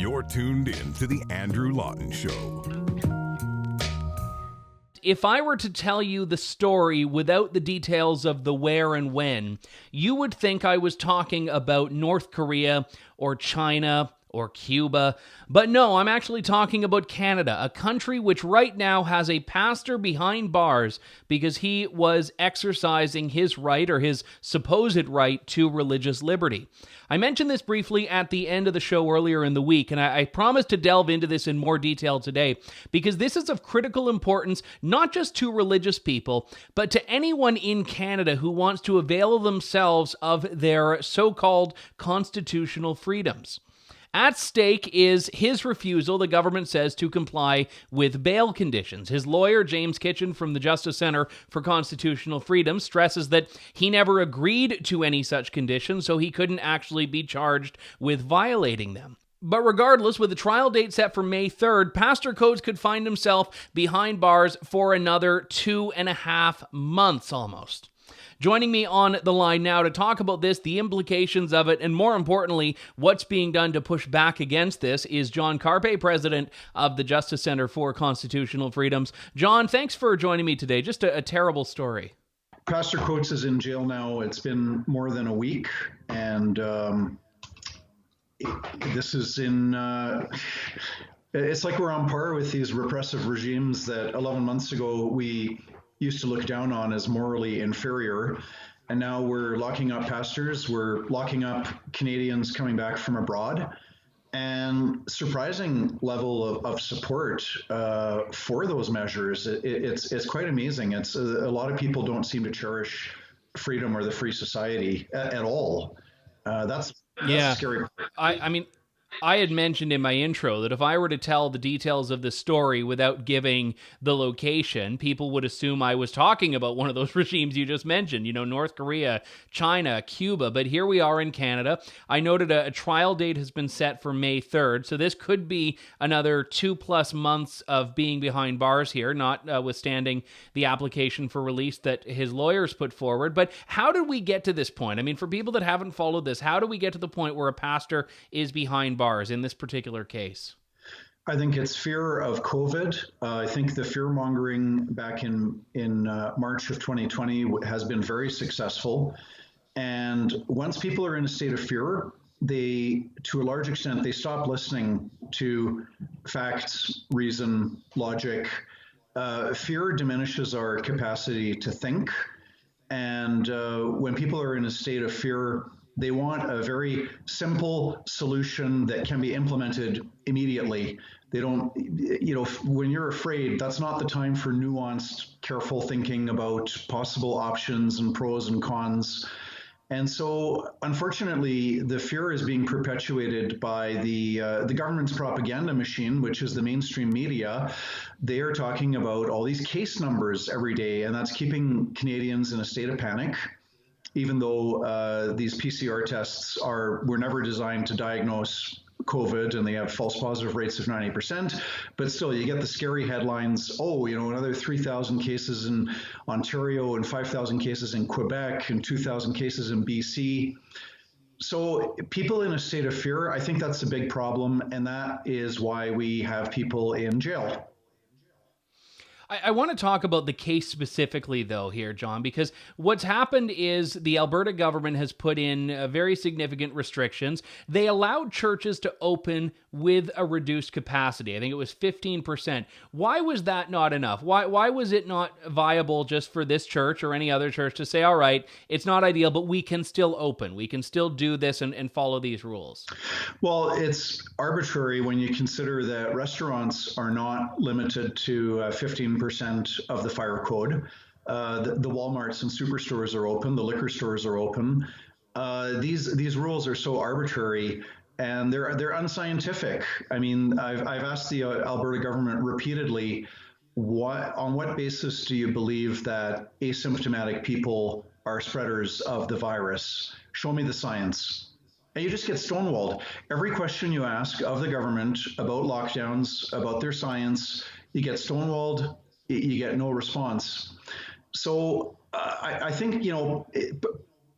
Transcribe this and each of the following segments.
You're tuned in to The Andrew Lawton Show. If I were to tell you the story without the details of the where and when, you would think I was talking about North Korea or China or Cuba. But no, I'm actually talking about Canada, a country which right now has a pastor behind bars because he was exercising his right, or his supposed right, to religious liberty. I mentioned this briefly at the end of the show earlier in the week, and I promised to delve into this in more detail today because this is of critical importance, not just to religious people, but to anyone in Canada who wants to avail themselves of their so-called constitutional freedoms. At stake is his refusal, the government says, to comply with bail conditions. His lawyer, James Kitchen from the Justice Center for Constitutional Freedom, stresses that he never agreed to any such conditions, so he couldn't actually be charged with violating them. But regardless, with the trial date set for May 3rd, Pastor Coates could find himself behind bars for another 2.5 months almost. Joining me on the line now to talk about this, the implications of it, and more importantly, what's being done to push back against this is John Carpay, president of the Justice Center for Constitutional Freedoms. John, thanks for joining me today. Just a terrible story. Pastor Coates is in jail now. It's been more than a week, and this is it's like we're on par with these repressive regimes that 11 months ago we used to look down on as morally inferior. And now we're locking up pastors, we're locking up Canadians coming back from abroad, and surprising level of support for those measures. It's quite amazing. It's a lot of people don't seem to cherish freedom or the free society at all. That's scary. I mean, I had mentioned in my intro that if I were to tell the details of the story without giving the location, people would assume I was talking about one of those regimes you just mentioned, North Korea, China, Cuba. But here we are in Canada. I noted a trial date has been set for May 3rd, so this could be another 2+ months of being behind bars here, notwithstanding the application for release that his lawyers put forward. But how did we get to this point? I mean, for people that haven't followed this, how do we get to the point where a pastor is behind bars in this particular case? I think it's fear of COVID. I think the fear mongering back in March of 2020 has been very successful. And once people are in a state of fear, to a large extent, they stop listening to facts, reason, logic. Fear diminishes our capacity to think. And when people are in a state of fear, they want a very simple solution that can be implemented immediately. They don't, when you're afraid, that's not the time for nuanced, careful thinking about possible options and pros and cons. And so, unfortunately, the fear is being perpetuated by the government's propaganda machine, which is the mainstream media. They are talking about all these case numbers every day, and that's keeping Canadians in a state of panic. Even though these PCR tests were never designed to diagnose COVID, and they have false positive rates of 90%, but still you get the scary headlines, another 3,000 cases in Ontario and 5,000 cases in Quebec and 2,000 cases in BC. So people in a state of fear, I think that's a big problem, and that is why we have people in jail. I want to talk about the case specifically, though, here, John, because what's happened is the Alberta government has put in very significant restrictions. They allowed churches to open with a reduced capacity. I think it was 15%. Why was that not enough? Why was it not viable just for this church or any other church to say, all right, it's not ideal, but we can still open. We can still do this and follow these rules? Well, it's arbitrary when you consider that restaurants are not limited to 15% of the fire code. The Walmarts and superstores are open. The liquor stores are open. These rules are so arbitrary, and they're unscientific. I mean, I've asked the Alberta government repeatedly, on what basis do you believe that asymptomatic people are spreaders of the virus? Show me the science. And you just get stonewalled. Every question you ask of the government about lockdowns, about their science, you get stonewalled. You get no response. So I think,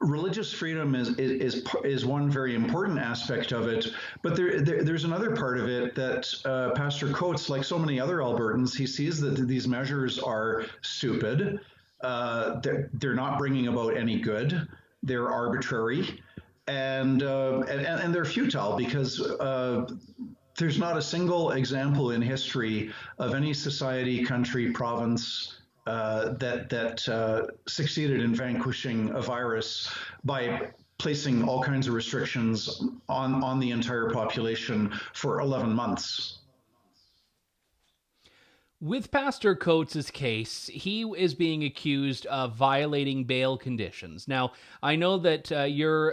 religious freedom is one very important aspect of it, but there's another part of it that Pastor Coates, like so many other Albertans, he sees that these measures are stupid. They're not bringing about any good. They're arbitrary, and they're futile because there's not a single example in history of any society, country, province that succeeded in vanquishing a virus by placing all kinds of restrictions on the entire population for 11 months. With Pastor Coates' case, he is being accused of violating bail conditions. Now, I know that your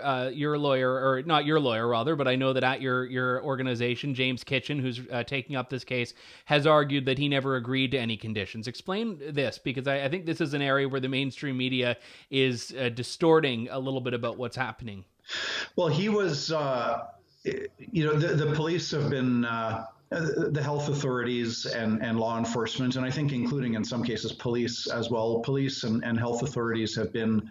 lawyer, or not your lawyer rather, but I know that at your organization, James Kitchen, who's taking up this case, has argued that he never agreed to any conditions. Explain this, because I think this is an area where the mainstream media is distorting a little bit about what's happening. Well, he was, the police have been... the health authorities and law enforcement, and I think including in some cases police as well, police and health authorities have been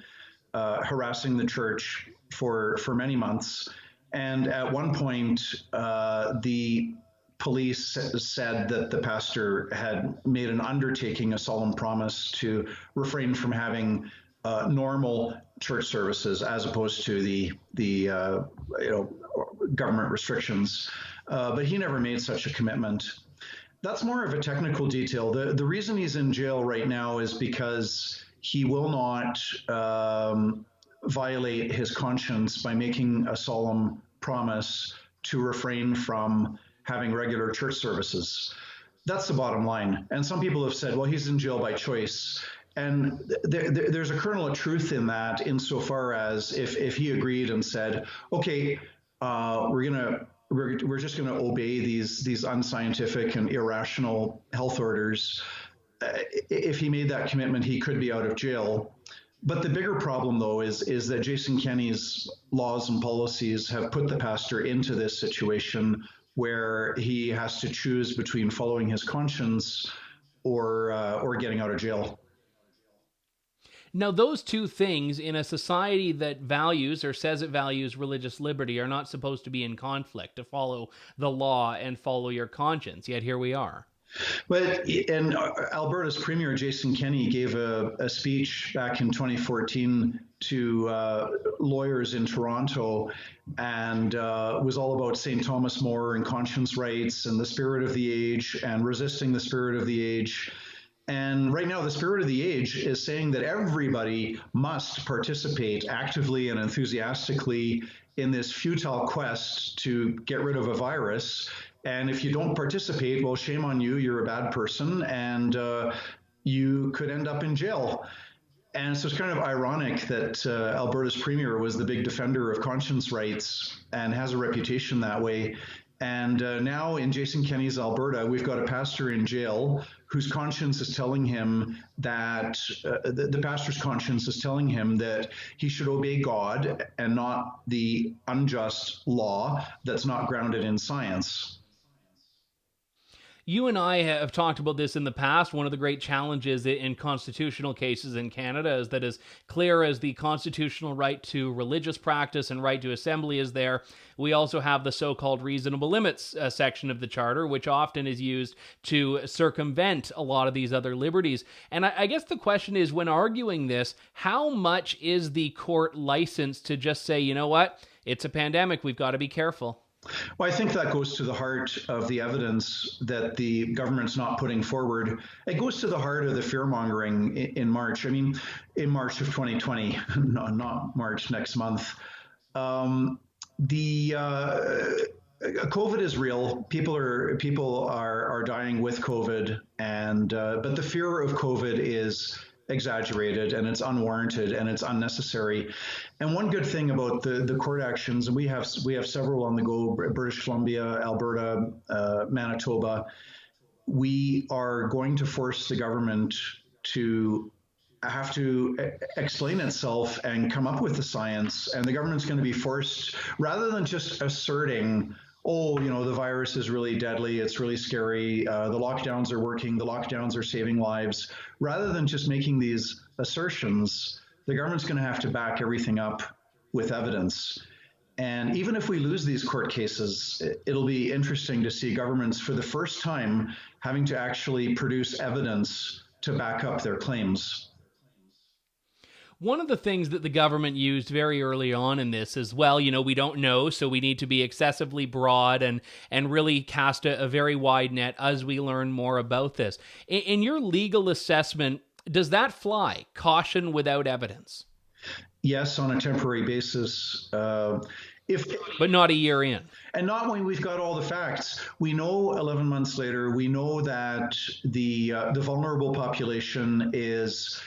harassing the church for many months. And at one point, the police said that the pastor had made an undertaking, a solemn promise to refrain from having normal church services as opposed to the government restrictions. But he never made such a commitment. That's more of a technical detail. The reason he's in jail right now is because he will not violate his conscience by making a solemn promise to refrain from having regular church services. That's the bottom line. And some people have said, well, he's in jail by choice. And there's a kernel of truth in that, insofar as if he agreed and said, okay, we're just going to obey these unscientific and irrational health orders. If he made that commitment, he could be out of jail. But the bigger problem, though, is that Jason Kenney's laws and policies have put the pastor into this situation where he has to choose between following his conscience or getting out of jail. Now, those two things in a society that values or says it values religious liberty are not supposed to be in conflict, to follow the law and follow your conscience. Yet here we are. But and Alberta's Premier Jason Kenney gave a speech back in 2014 to lawyers in Toronto, and was all about St. Thomas More and conscience rights and the spirit of the age and resisting the spirit of the age. And right now, the spirit of the age is saying that everybody must participate actively and enthusiastically in this futile quest to get rid of a virus. And if you don't participate, well, shame on you, you're a bad person, and you could end up in jail. And so it's kind of ironic that Alberta's premier was the big defender of conscience rights and has a reputation that way. And now in Jason Kenney's Alberta, we've got a pastor in jail whose conscience is telling him that the pastor's conscience is telling him that he should obey God and not the unjust law that's not grounded in science. You and I have talked about this in the past. One of the great challenges in constitutional cases in Canada is that as clear as the constitutional right to religious practice and right to assembly is there, we also have the so-called reasonable limits section of the Charter, which often is used to circumvent a lot of these other liberties. And I guess the question is, when arguing this, how much is the court licensed to just say, you know what, it's a pandemic, we've got to be careful? Well, I think that goes to the heart of the evidence that the government's not putting forward. It goes to the heart of the fear-mongering in March. I mean, in March of 2020, not March next month. COVID is real. People are dying with COVID, and but the fear of COVID is exaggerated, and it's unwarranted, and it's unnecessary. And one good thing about the court actions, and we have several on the go: British Columbia, Alberta, Manitoba. We are going to force the government to have to explain itself and come up with the science, and the government's going to be forced, rather than just asserting, oh, the virus is really deadly, it's really scary, the lockdowns are working, the lockdowns are saving lives. Rather than just making these assertions, the government's going to have to back everything up with evidence. And even if we lose these court cases, it'll be interesting to see governments for the first time having to actually produce evidence to back up their claims. One of the things that the government used very early on in this is, well, we don't know, so we need to be excessively broad and really cast a very wide net as we learn more about this. In your legal assessment, does that fly? Caution without evidence? Yes, on a temporary basis. But not a year in. And not when we've got all the facts. We know 11 months later, we know that the vulnerable population is,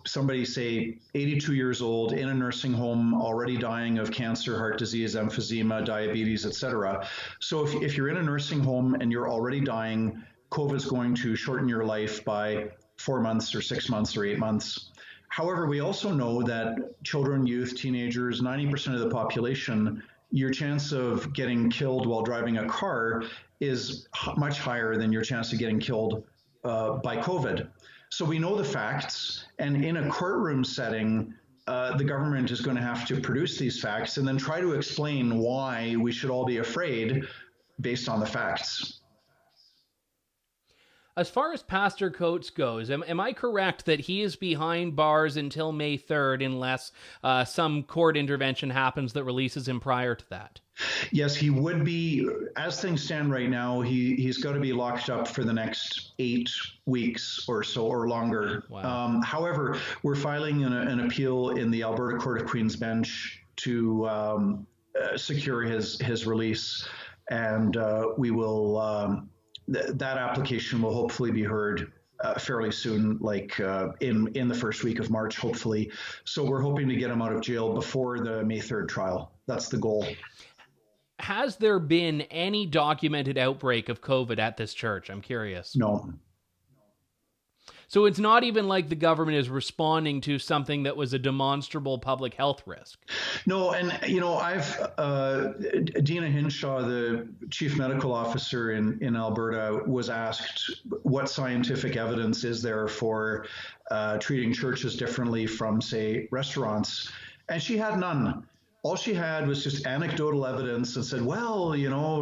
somebody say 82 years old in a nursing home, already dying of cancer, heart disease, emphysema, diabetes, etc. So if you're in a nursing home and you're already dying, COVID's going to shorten your life by 4 months or 6 months or 8 months. However, we also know that children, youth, teenagers, 90% of the population, your chance of getting killed while driving a car is much higher than your chance of getting killed by COVID. So we know the facts, and in a courtroom setting, the government is going to have to produce these facts and then try to explain why we should all be afraid based on the facts. As far as Pastor Coates goes, am I correct that he is behind bars until May 3rd unless some court intervention happens that releases him prior to that? Yes, he would be. As things stand right now, he's got to be locked up for the next 8 weeks or so or longer. Wow. However, we're filing an appeal in the Alberta Court of Queen's Bench to secure his release, and we will. That application will hopefully be heard fairly soon, like in the first week of March, hopefully. So we're hoping to get him out of jail before the May 3rd trial. That's the goal. Has there been any documented outbreak of COVID at this church? I'm curious. No. So it's not even like the government is responding to something that was a demonstrable public health risk. No, and I've Dina Hinshaw, the chief medical officer in Alberta, was asked what scientific evidence is there for treating churches differently from, say, restaurants, and she had none. All she had was just anecdotal evidence and said, well,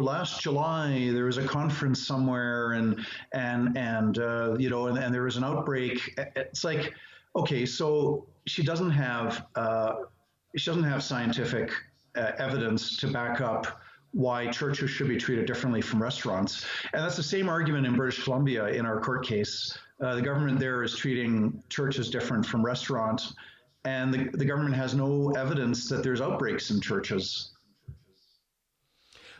last July there was a conference somewhere and there was an outbreak. It's like, okay, so she doesn't have scientific evidence to back up why churches should be treated differently from restaurants. And that's the same argument in British Columbia in our court case. The government there is treating churches different from restaurants. And the government has no evidence that there's outbreaks in churches.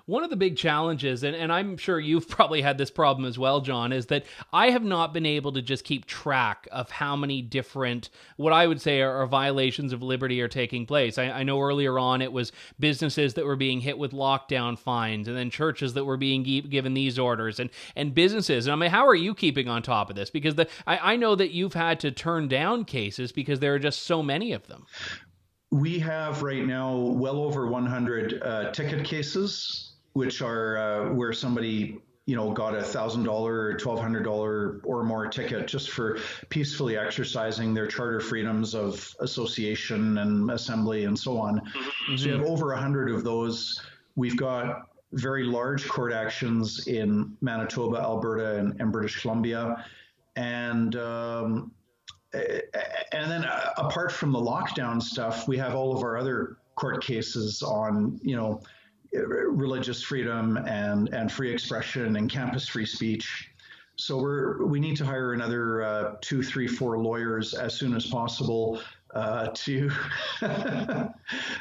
One of the big challenges, and I'm sure you've probably had this problem as well, John, is that I have not been able to just keep track of how many different, what I would say are violations of liberty are taking place. I know earlier on it was businesses that were being hit with lockdown fines, and then churches that were being given these orders, and businesses. And I mean, how are you keeping on top of this? Because I know that you've had to turn down cases because there are just so many of them. We have right now well over 100 ticket cases, which are where somebody, got $1,000 or $1,200 or more ticket just for peacefully exercising their charter freedoms of association and assembly and so on. Mm-hmm. So we have over 100 of those. We've got very large court actions in Manitoba, Alberta, and British Columbia. And then apart from the lockdown stuff, we have all of our other court cases on, religious freedom and free expression and campus free speech. So we need to hire another 2, 3, 4 lawyers as soon as possible to.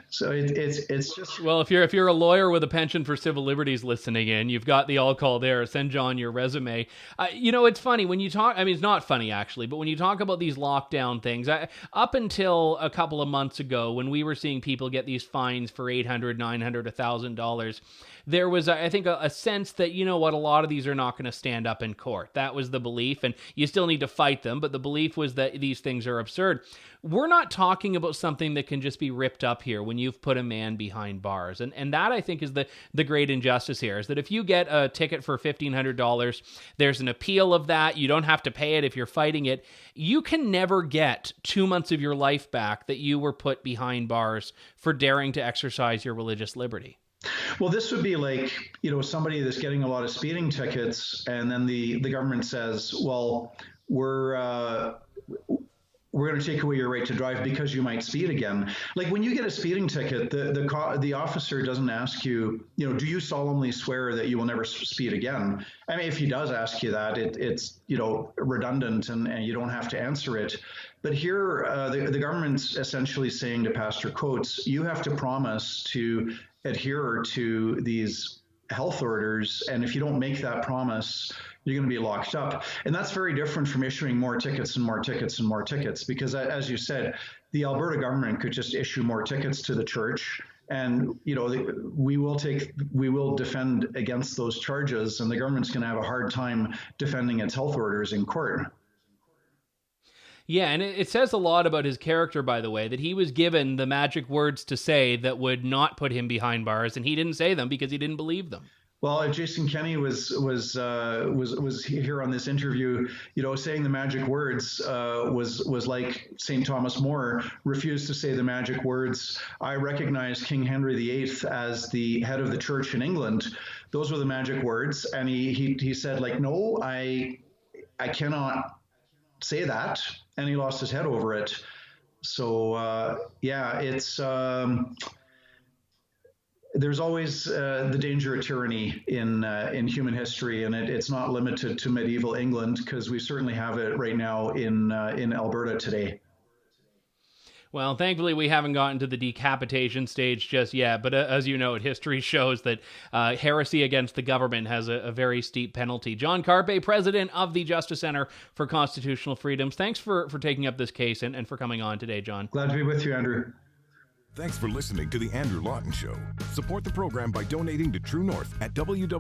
So it's just. Well, if you're a lawyer with a penchant for civil liberties listening in, you've got the all call there. Send John your resume. It's funny when you talk. I mean, it's not funny actually, but when you talk about these lockdown things, up until a couple of months ago, when we were seeing people get these fines for $800, $900, $1,000. There was, I think, a sense that, a lot of these are not going to stand up in court. That was the belief, and you still need to fight them, but the belief was that these things are absurd. We're not not talking about something that can just be ripped up here when you've put a man behind bars. And that, I think, is the great injustice here, is that if you get a ticket for $1,500, there's an appeal of that. You don't have to pay it if you're fighting it. You can never get 2 months of your life back that you were put behind bars for daring to exercise your religious liberty. Well, this would be like, somebody that's getting a lot of speeding tickets, and then the government says, well, we're going to take away your right to drive because you might speed again. Like when you get a speeding ticket, the officer doesn't ask you, do you solemnly swear that you will never speed again? I mean, if he does ask you that, it's redundant and you don't have to answer it. But here, the government's essentially saying to Pastor Coates, you have to promise to adhere to these health orders, and if you don't make that promise, you're going to be locked up. And that's very different from issuing more tickets and more tickets and more tickets, because as you said, the Alberta government could just issue more tickets to the church, and we will defend against those charges, and the government's going to have a hard time defending its health orders in court. Yeah, and it says a lot about his character, by the way, that he was given the magic words to say that would not put him behind bars, and he didn't say them because he didn't believe them. Well, if Jason Kenney was here on this interview, saying the magic words was like St. Thomas More refused to say the magic words, I recognize King Henry VIII as the head of the church in England. Those were the magic words, and he said, like, no, I cannot say that, and he lost his head over it. So it's there's always the danger of tyranny in human history, and it's not limited to medieval England, because we certainly have it right now in Alberta today. Well, thankfully, we haven't gotten to the decapitation stage just yet, but as you know, history shows that heresy against the government has a very steep penalty. John Carpay, president of the Justice Center for Constitutional Freedoms, thanks for taking up this case and for coming on today, John. Glad to be with you, Andrew. Thanks for listening to The Andrew Lawton Show. Support the program by donating to True North at www.tnc.news.